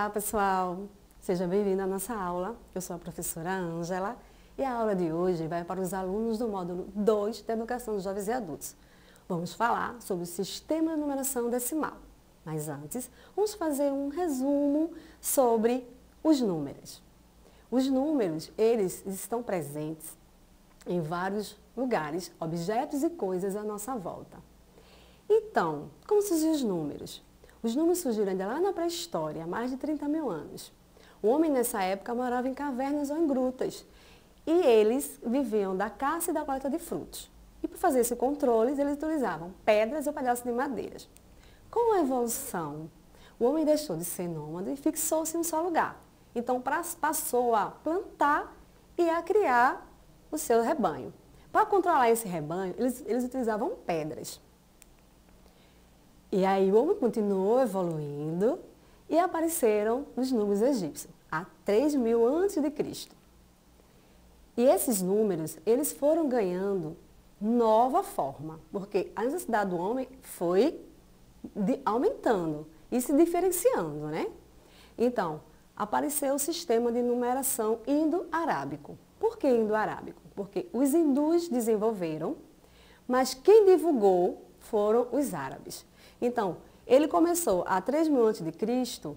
Olá, pessoal! Seja bem-vindo à nossa aula. Eu sou a professora Ângela e a aula de hoje vai para os alunos do módulo 2 da Educação dos Jovens e Adultos. Vamos falar sobre o sistema de numeração decimal. Mas antes, vamos fazer um resumo sobre os números. Os números, eles estão presentes em vários lugares, objetos e coisas à nossa volta. Então, como surgiram os números? Os números surgiram ainda lá na pré-história, há mais de 30 mil anos. O homem nessa época morava em cavernas ou em grutas e eles viviam da caça e da coleta de frutos. E para fazer esse controle, eles utilizavam pedras ou pedaços de madeiras. Com a evolução, o homem deixou de ser nômade e fixou-se em um só lugar. Então passou a plantar e a criar o seu rebanho. Para controlar esse rebanho, eles utilizavam pedras. E aí o homem continuou evoluindo e apareceram os números egípcios, há 3.000 a.C. E esses números, eles foram ganhando nova forma, porque a necessidade do homem foi aumentando e se diferenciando, né? Então, apareceu o sistema de numeração indo-arábico. Por que indo-arábico? Porque os hindus desenvolveram, mas quem divulgou foram os árabes. Então, ele começou há 3.000 a.C.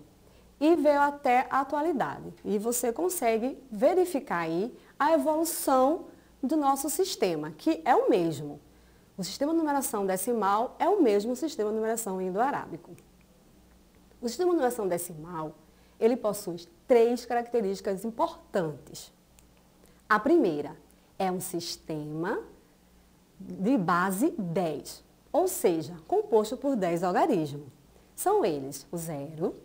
e veio até a atualidade. E você consegue verificar aí a evolução do nosso sistema, que é o mesmo. O sistema de numeração decimal é o mesmo sistema de numeração indo-arábico. O sistema de numeração decimal, ele possui 3 características importantes. A primeira é um sistema de base 10. Ou seja, composto por 10 algarismos. São eles o 0,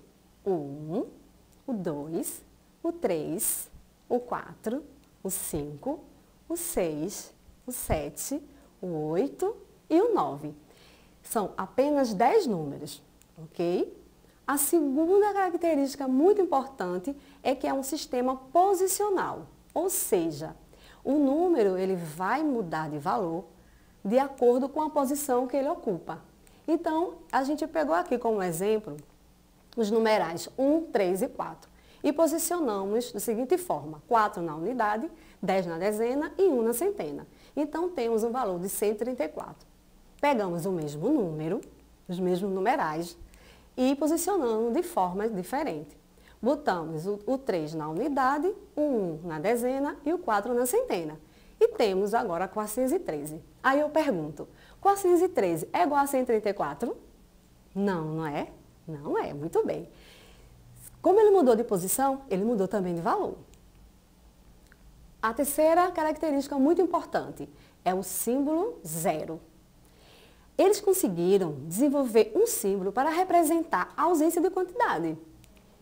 o 1, o 2, o 3, o 4, o 5, o 6, o 7, o 8 e o 9. São apenas 10 números, ok? A segunda característica muito importante é que é um sistema posicional, ou seja, o número ele vai mudar de valor de acordo com a posição que ele ocupa. Então, a gente pegou aqui como exemplo os numerais 1, 3 e 4 e posicionamos da seguinte forma: 4 na unidade, 10 na dezena e 1 na centena. Então, temos um valor de 134. Pegamos o mesmo número, os mesmos numerais e posicionamos de forma diferente. Botamos o 3 na unidade, o 1 na dezena e o 4 na centena. E temos agora 413. Aí eu pergunto, 413 é igual a 134? Não, não é? Não é, muito bem. Como ele mudou de posição, ele mudou também de valor. A terceira característica muito importante é o símbolo 0. Eles conseguiram desenvolver um símbolo para representar a ausência de quantidade.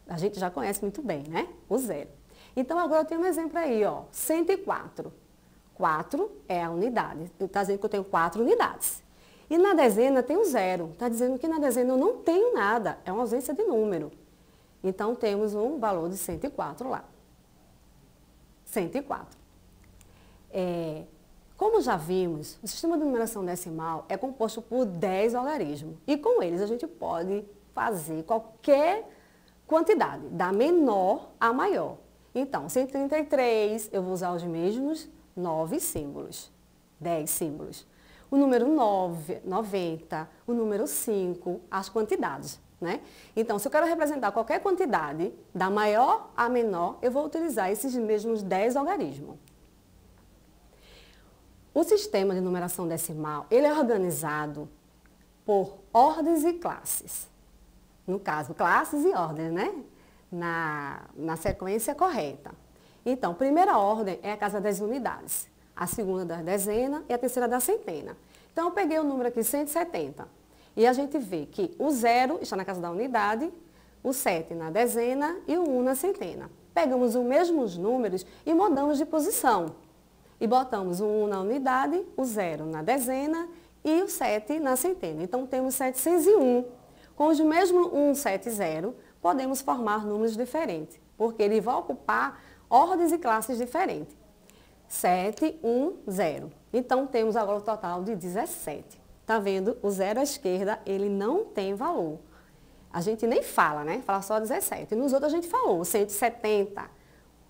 A gente já conhece muito bem, né? O 0. Então agora eu tenho um exemplo aí, ó, 104. 4 é a unidade. Está dizendo que eu tenho 4 unidades. E na dezena tem o 0. Está dizendo que na dezena eu não tenho nada. É uma ausência de número. Então, temos um valor de 104 lá. 104. Como já vimos, o sistema de numeração decimal é composto por 10 algarismos. E com eles a gente pode fazer qualquer quantidade, da menor à maior. Então, 133, eu vou usar os mesmos 9 símbolos, 10 símbolos. O número 9, 90, o número 5, as quantidades, né? Então, se eu quero representar qualquer quantidade, da maior a menor, eu vou utilizar esses mesmos 10 algarismos. O sistema de numeração decimal, ele é organizado por ordens e classes. No caso, classes e ordens, né? Na sequência correta. Então, a primeira ordem é a casa das unidades, a segunda da dezena e a terceira da centena. Então, eu peguei o número aqui, 170. E a gente vê que o 0 está na casa da unidade, o 7 na dezena e o 1 na centena. Pegamos os mesmos números e mudamos de posição. E botamos o 1 na unidade, o 0 na dezena e o 7 na centena. Então, temos 701. Com os mesmos 170, podemos formar números diferentes, porque ele vai ocupar ordens e classes diferentes. 7, 1, 0. Então, temos agora o total de 17. Está vendo? O 0 à esquerda, ele não tem valor. a gente nem fala, né? Fala só 17. Nos outros a gente falou 170.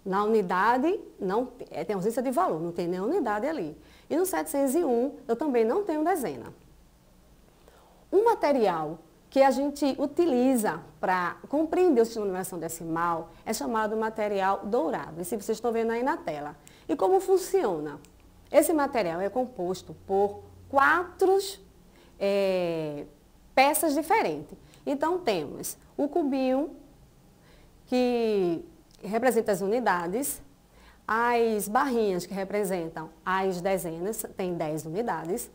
Na unidade, não, tem ausência de valor, não tem nenhuma unidade ali. E no 701, eu também não tenho dezena. Um material que a gente utiliza para compreender o sistema de numeração decimal é chamado material dourado. Esse vocês estão vendo aí na tela. E como funciona? Esse material é composto por 4 peças diferentes. Então, temos o cubinho, que representa as unidades, as barrinhas, que representam as dezenas, tem 10 unidades,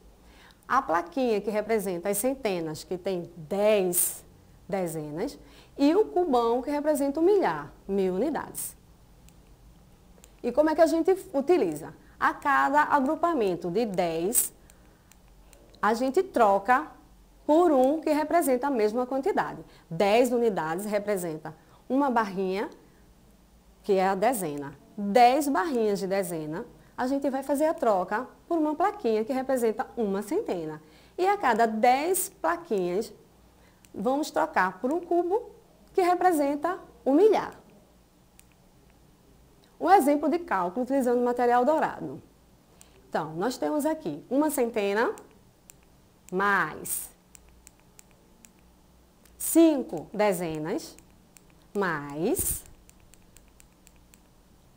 a plaquinha, que representa as centenas, que tem 10 dezenas, e o cubão, que representa o milhar, 1000 unidades. E como é que a gente utiliza? A cada agrupamento de 10, a gente troca por um que representa a mesma quantidade. 10 unidades representa uma barrinha, que é a dezena. 10 barrinhas de dezena, a gente vai fazer a troca por uma plaquinha que representa uma centena. E a cada 10 plaquinhas, vamos trocar por um cubo que representa um milhar. Um exemplo de cálculo utilizando material dourado. Então, nós temos aqui uma centena mais 5 dezenas mais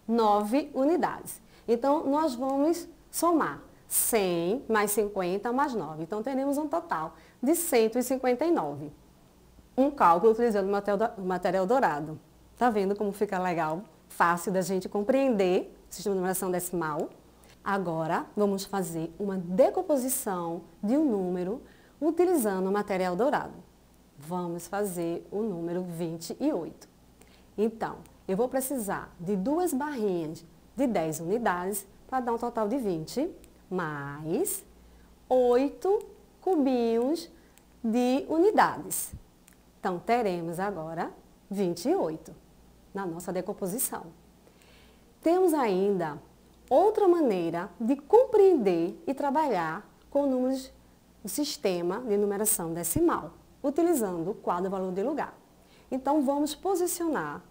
9 unidades. Então, nós vamos somar 100 mais 50 mais 9. Então, teremos um total de 159. Um cálculo utilizando o material dourado. Tá vendo como fica legal? Fácil da gente compreender o sistema de numeração decimal. Agora, vamos fazer uma decomposição de um número utilizando o material dourado. Vamos fazer o número 28. Então, eu vou precisar de 2 barrinhas de 10 unidades para dar um total de 20, mais 8 cubinhos de unidades. Então, teremos agora 28 na nossa decomposição. Temos ainda outra maneira de compreender e trabalhar com números do sistema de numeração decimal, utilizando o quadro valor de lugar. Então, vamos posicionar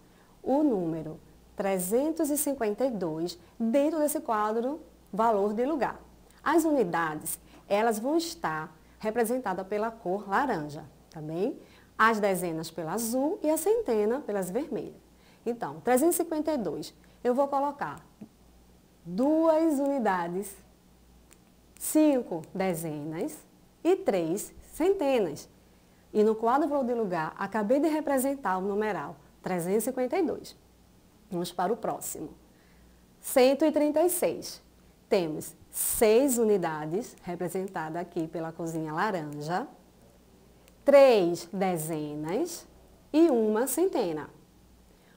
o número 352 dentro desse quadro valor de lugar. As unidades, elas vão estar representadas pela cor laranja, tá bem? As dezenas pela azul e a centena pelas vermelhas. Então, 352, eu vou colocar 2 unidades, 5 dezenas e 3 centenas. E no quadro valor de lugar, acabei de representar o numeral 352. Vamos para o próximo. 136. Temos 6 unidades, representadas aqui pela corzinha laranja, 3 dezenas e uma centena.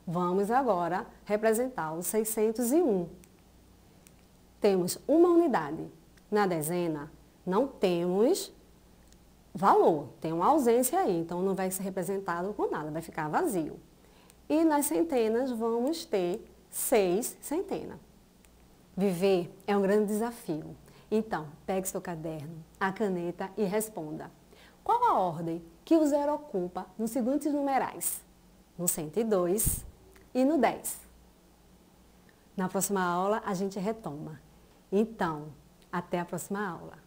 Vamos agora representar o 601. Temos uma unidade. Na dezena, não temos valor, tem uma ausência aí, então não vai ser representado com nada, vai ficar vazio. E nas centenas vamos ter 6 centenas. Viver é um grande desafio. Então, pegue seu caderno, a caneta e responda. Qual a ordem que o zero ocupa nos seguintes numerais? No 102 e no 10. Na próxima aula a gente retoma. Então, até a próxima aula.